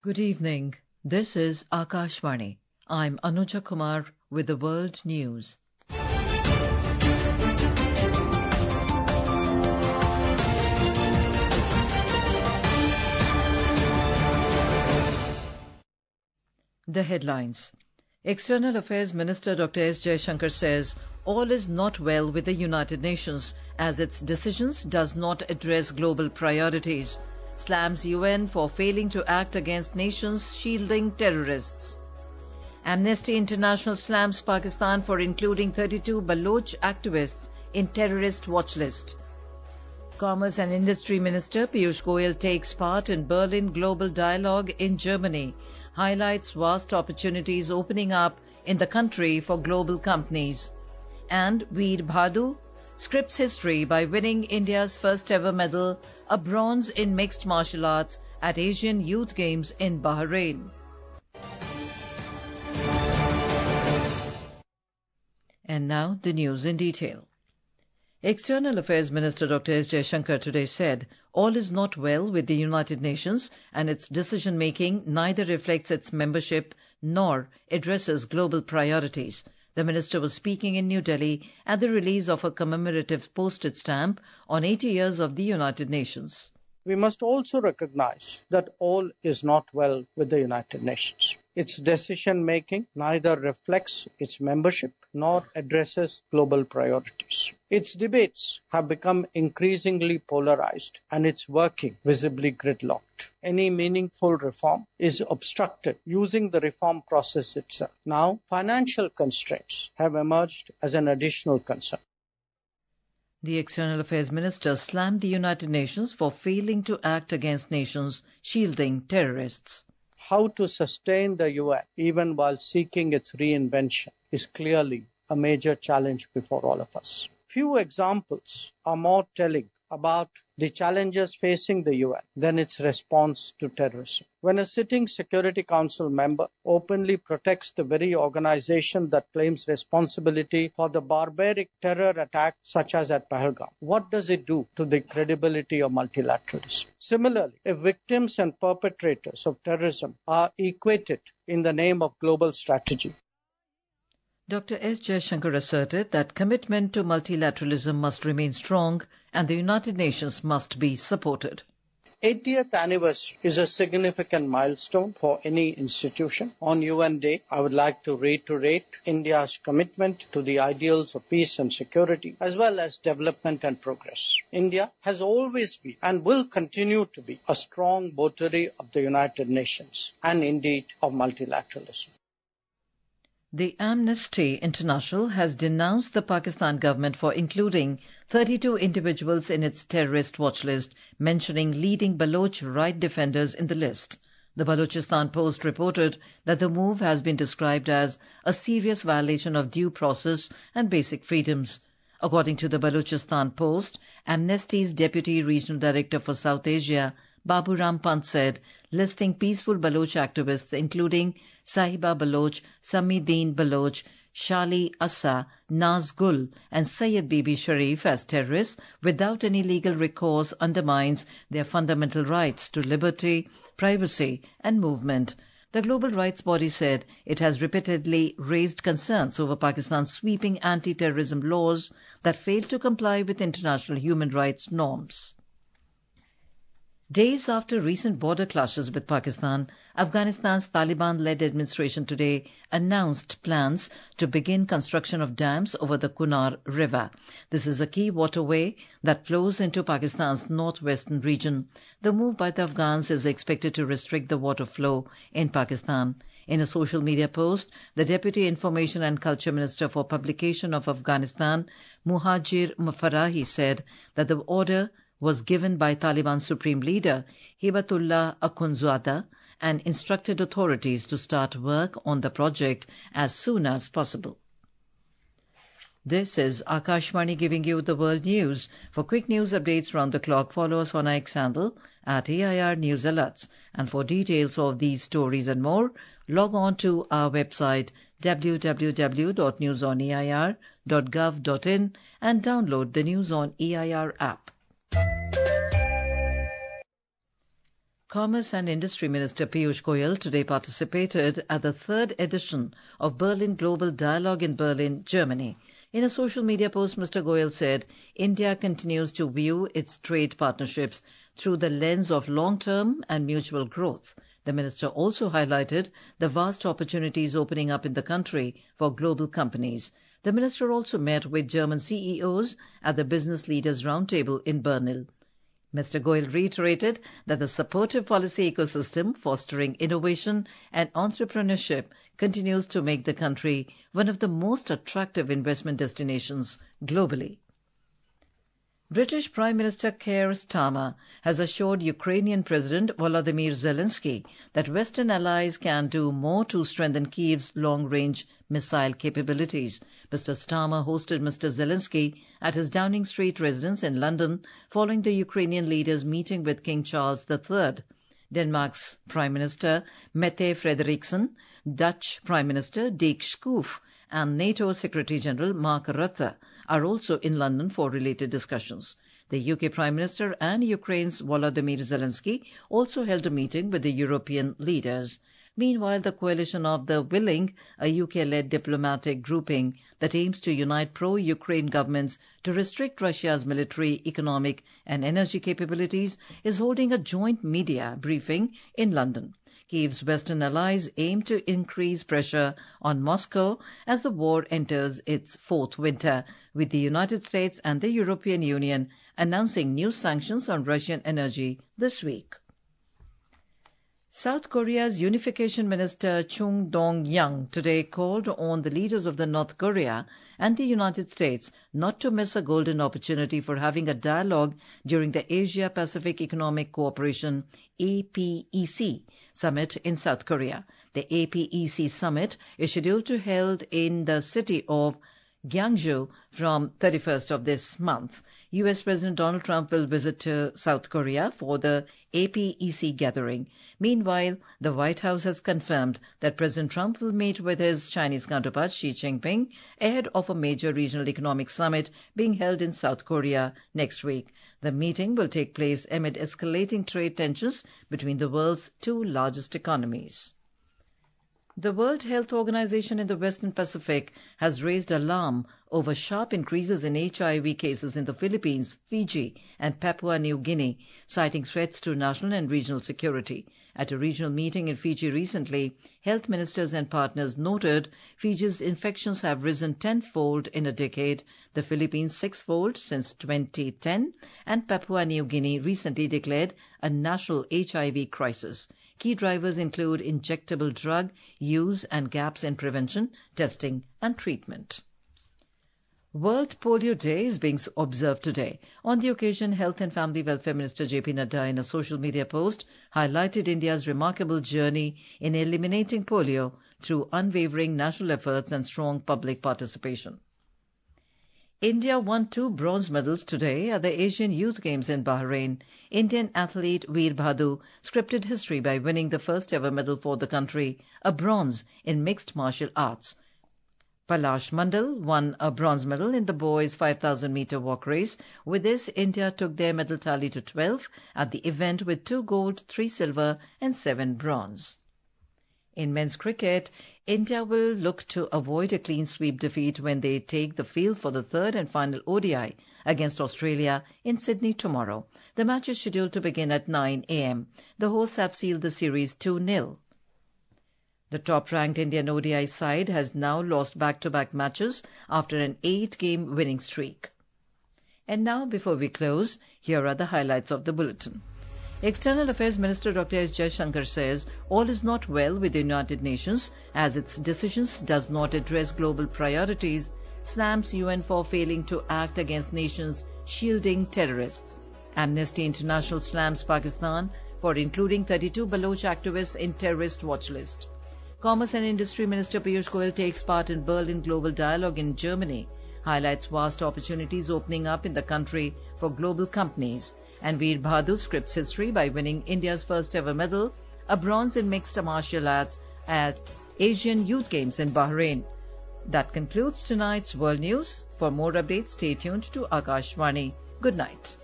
Good evening. This is Akashvani. I'm Anuja Kumar with the World News. The headlines. External Affairs Minister Dr. S. Jaishankar says all is not well with the United Nations as its decisions does not address global priorities. Slams UN for failing to act against nations shielding terrorists. Amnesty International slams Pakistan for including 32 Baloch activists in terrorist watch list. Commerce and Industry Minister Piyush Goyal takes part in Berlin Global Dialogue in Germany, highlights vast opportunities opening up in the country for global companies. And Veer Bhadu scripts history by winning India's first ever medal, a bronze in mixed martial arts at Asian Youth Games in Bahrain. And now the news in detail. External Affairs Minister Dr. S. Jaishankar today said all is not well with the United Nations and its decision-making neither reflects its membership nor addresses global priorities. The minister was speaking in New Delhi at the release of a commemorative postage stamp on 80 years of the United Nations. We must also recognize that all is not well with the United Nations. Its decision-making neither reflects its membership nor addresses global priorities. Its debates have become increasingly polarized and its working visibly gridlocked. Any meaningful reform is obstructed using the reform process itself. Now, financial constraints have emerged as an additional concern. The External Affairs Minister slammed the United Nations for failing to act against nations shielding terrorists. How to sustain the UN even while seeking its reinvention is clearly a major challenge before all of us. Few examples are more telling about the challenges facing the UN than its response to terrorism. When a sitting Security Council member openly protects the very organization that claims responsibility for the barbaric terror attack such as at Pahalgam, what does it do to the credibility of multilateralism? Similarly, if victims and perpetrators of terrorism are equated in the name of global strategy, Dr. S. Jaishankar asserted that commitment to multilateralism must remain strong and the United Nations must be supported. 80th anniversary is a significant milestone for any institution. On UN Day, I would like to reiterate India's commitment to the ideals of peace and security, as well as development and progress. India has always been and will continue to be a strong votary of the United Nations and indeed of multilateralism. The Amnesty International has denounced the Pakistan government for including 32 individuals in its terrorist watch list, mentioning leading Baloch right defenders in the list. The Balochistan Post reported that the move has been described as a serious violation of due process and basic freedoms. According to the Balochistan Post, Amnesty's Deputy Regional Director for South Asia, Baburam Pant said, listing peaceful Baloch activists including Sahiba Baloch, Samideen Baloch, Shali Assa, Naz Gul and Sayyid Bibi Sharif as terrorists without any legal recourse undermines their fundamental rights to liberty, privacy and movement. The global rights body said it has repeatedly raised concerns over Pakistan's sweeping anti-terrorism laws that fail to comply with international human rights norms. Days after recent border clashes with Pakistan, Afghanistan's Taliban-led administration today announced plans to begin construction of dams over the Kunar River. This is a key waterway that flows into Pakistan's northwestern region. The move by the Afghans is expected to restrict the water flow in Pakistan. In a social media post, the Deputy Information and Culture Minister for Publication of Afghanistan, Muhajir Farahi, said that the order was given by Taliban Supreme Leader Hibatullah Akhundzada and instructed authorities to start work on the project as soon as possible. This is Akashvani giving you the world news. For quick news updates round the clock, follow us on X handle at AIR News Alerts. And for details of these stories and more, log on to our website www.newsoneir.gov.in and download the News on EIR app. Commerce and Industry Minister Piyush Goyal today participated at the third edition of Berlin Global Dialogue in Berlin, Germany. In a social media post, Mr. Goyal said India continues to view its trade partnerships through the lens of long-term and mutual growth. The minister also highlighted the vast opportunities opening up in the country for global companies. The minister also met with German CEOs at the Business Leaders Roundtable in Berlin. Mr. Goyal reiterated that the supportive policy ecosystem fostering innovation and entrepreneurship continues to make the country one of the most attractive investment destinations globally. British Prime Minister Keir Starmer has assured Ukrainian President Volodymyr Zelensky that Western allies can do more to strengthen Kyiv's long-range missile capabilities. Mr. Starmer hosted Mr. Zelensky at his Downing Street residence in London following the Ukrainian leader's meeting with King Charles III. Denmark's Prime Minister Mette Frederiksen, Dutch Prime Minister Dick Schoof, and NATO Secretary-General Mark Rutte are also in London for related discussions. The UK Prime Minister and Ukraine's Volodymyr Zelensky also held a meeting with the European leaders. Meanwhile, the Coalition of the Willing, a UK-led diplomatic grouping that aims to unite pro-Ukraine governments to restrict Russia's military, economic and energy capabilities, is holding a joint media briefing in London. Kyiv's Western allies aim to increase pressure on Moscow as the war enters its fourth winter, with the United States and the European Union announcing new sanctions on Russian energy this week. South Korea's Unification Minister Chung Dong-young today called on the leaders of North Korea and the United States not to miss a golden opportunity for having a dialogue during the Asia-Pacific Economic Cooperation APEC summit in South Korea. The APEC summit is scheduled to be held in the city of Gwangju from 31st of this month. U.S. President Donald Trump will visit South Korea for the APEC gathering. Meanwhile, the White House has confirmed that President Trump will meet with his Chinese counterpart Xi Jinping ahead of a major regional economic summit being held in South Korea next week. The meeting will take place amid escalating trade tensions between the world's two largest economies. The World Health Organization in the Western Pacific has raised alarm over sharp increases in HIV cases in the Philippines, Fiji, and Papua New Guinea, citing threats to national and regional security. At a regional meeting in Fiji recently, health ministers and partners noted Fiji's infections have risen tenfold in a decade, the Philippines sixfold since 2010, and Papua New Guinea recently declared a national HIV crisis. Key drivers include injectable drug use and gaps in prevention, testing and treatment. World Polio Day is being observed today. On the occasion, Health and Family Welfare Minister J.P. Nadda in a social media post highlighted India's remarkable journey in eliminating polio through unwavering national efforts and strong public participation. India won 2 bronze medals today at the Asian Youth Games in Bahrain. Indian athlete Veer Bhadu scripted history by winning the first ever medal for the country, a bronze in mixed martial arts. Palash Mandal won a bronze medal in the boys' 5,000-meter walk race. With this, India took their medal tally to 12 at the event with 2 gold, 3 silver and 7 bronze. In men's cricket, India will look to avoid a clean sweep defeat when they take the field for the third and final ODI against Australia in Sydney tomorrow. The match is scheduled to begin at 9 a.m. The hosts have sealed the series 2-0. The top-ranked Indian ODI side has now lost back-to-back matches after an 8-game winning streak. And now, before we close, here are the highlights of the bulletin. External Affairs Minister Dr. S. Jaishankar says all is not well with the United Nations as its decisions does not address global priorities, slams UN for failing to act against nations shielding terrorists. Amnesty International slams Pakistan for including 32 Baloch activists in terrorist watch list. Commerce and Industry Minister Piyush Goyal takes part in Berlin Global Dialogue in Germany, highlights vast opportunities opening up in the country for global companies. And Veer Bhadu scripts history by winning India's first ever medal, a bronze in mixed martial arts at Asian Youth Games in Bahrain. That concludes tonight's World News. For more updates, stay tuned to Akashvani. Good night.